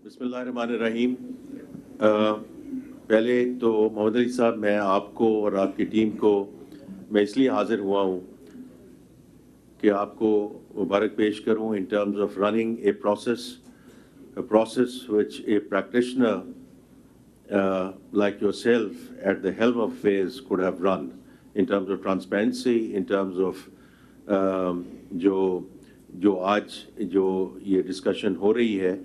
बिस्मिल्लाहिर्रहमानिर्रहीम। पहले तो मोहम्मद अली साहब, मैं आपको और आपकी टीम को मैं इसलिए हाजिर हुआ हूँ कि आपको मुबारक पेश करूँ in terms of running A process which a practitioner like yourself at the helm of affairs could have run in terms of transparency, in terms of जो आज जो ये डिस्कशन हो रही है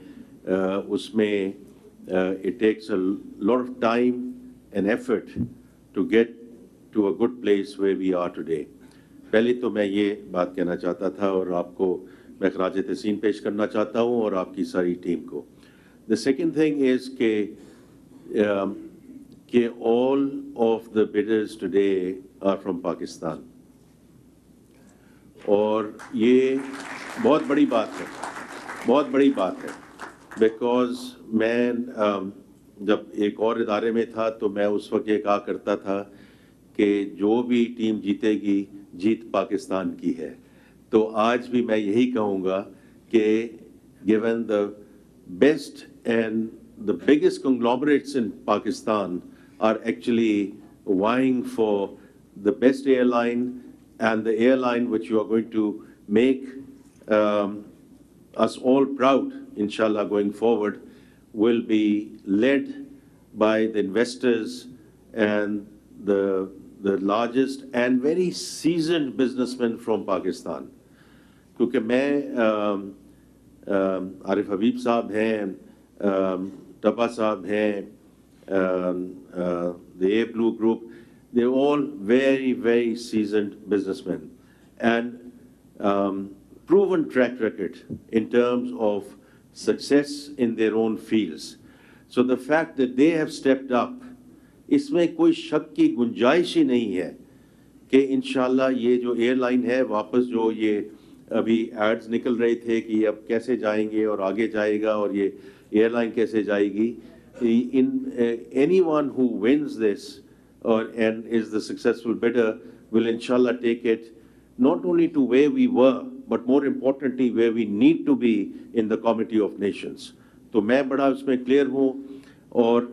उसमें it takes a lot of time and effort to get to a good place where we are today. पहले तो मैं ये बात कहना चाहता था और आपको मैं खराज तहसीन पेश करना चाहता हूँ और आपकी सारी टीम को. The second thing is कि all of the bidders today are from Pakistan. और ये बहुत बड़ी बात है, बहुत बड़ी बात है, बिकॉज़ मैं जब एक और इदारे में था तो मैं उस वक्त ये कहा करता था कि जो भी टीम जीतेगी जीत पाकिस्तान की है. तो आज भी मैं यही कहूँगा कि given the best and the biggest conglomerates in Pakistan are actually vying for the best airline, and the airline which you are going to make us all proud, inshallah, going forward, will be led by the investors and the largest and very seasoned businessmen from Pakistan. क्योंकि मैं आरिफ हबीब साहब हैं, टपा साहब हैं, the Air Blue Group, they're all very, very seasoned businessmen and proven track record in terms of success in their own fields. So the fact that they have stepped up, इसमें कोई शक की गुंजाइश ही नहीं है कि इंशाल्लाह ये जो एयरलाइन है वापस जो ये अभी एड्स निकल रहे थे कि अब कैसे जाएंगे और आगे जाएगा और ये एयरलाइन कैसे जाएगी. Anyone who wins this and is the successful bidder will inshallah take it not only to where we were but more importantly where we need to be in the Committee of Nations. तो मैं बड़ा उसमें clear हूँ. और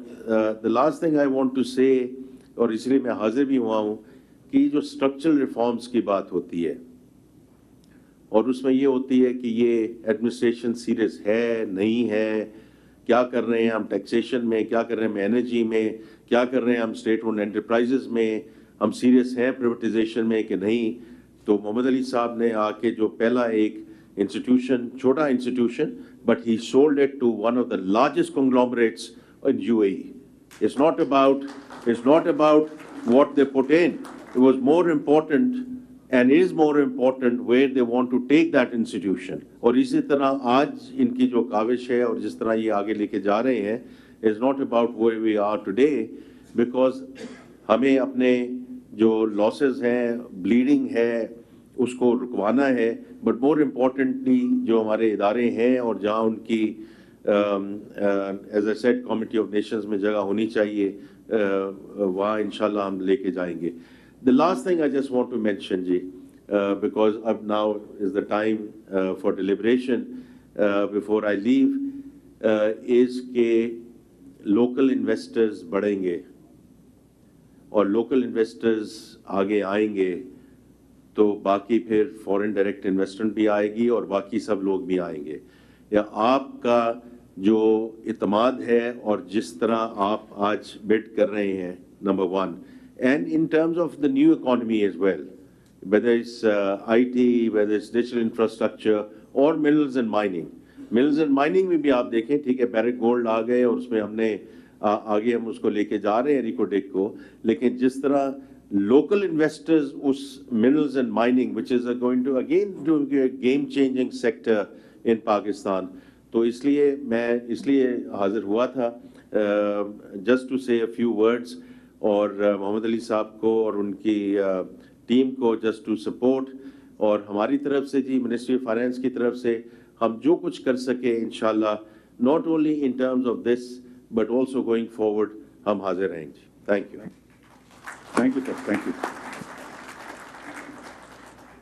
the last thing I want to say, और इसलिए मैं हाजिर भी हुआ हूँ, कि जो स्ट्रक्चरल रिफॉर्म्स की बात होती है और उसमें ये होती है कि ये एडमिनिस्ट्रेशन सीरियस है नहीं है, क्या कर रहे हैं हम टैक्सेशन में, क्या कर रहे हैं हम एनर्जी में, क्या कर रहे हैं हम स्टेट ओन्ड एंटरप्राइजेस में, हम सीरियस हैं प्राइवेटाइजेशन में कि नहीं. तो मोहम्मद अली साहब ने आके जो पहला एक इंस्टीट्यूशन, छोटा institution, but he sold it to one of the largest conglomerates in UAE. It's not about what they put in. It was more important and is more important where they want to take that institution. और इसी तरह आज इनकी जो काविश है और जिस तरह ये आगे लेके जा रहे हैं is not about where we are today, because हमें अपने जो losses हैं, bleeding है, उसको रुकवाना है, but more importantly जो हमारे इदारे हैं और जहाँ उनकी as I said Committee of Nations में जगह होनी चाहिए, वहाँ इंशाल्लाह हम लेके जाएंगे. The last thing I just want to mention, Ji, because now is the time for deliberation before I leave, is कि local investors बढ़ेंगे और local investors आगे आएंगे तो बाकी फिर foreign direct investment भी आएगी और बाकी सब लोग भी आएंगे. या आपका जो इत्मीनान है और जिस तरह आप आज बिड कर रहे हैं, number one, and in terms of the new economy as well, whether it's IT, whether it's digital infrastructure or minerals and mining. Minerals and mining में भी आप देखें, ठीक है, Barrick Gold आ गए और उसमें हमने आगे हम उसको लेके जा रहे हैं रिकोडेक को, लेकिन जिस तरह local investors उस minerals and mining, which is going to again do a game changing sector in Pakistan, तो इसलिए हाजिर हुआ था just to say a few words और मोहम्मद अली साहब को और उनकी टीम को जस्ट टू सपोर्ट, और हमारी तरफ से जी मिनिस्ट्री ऑफ फाइनेंस की तरफ से हम जो कुछ कर सके इंशाल्लाह, not only in terms of this but also going forward हम हाजिर रहेंगे. Thank you sir. Thank you.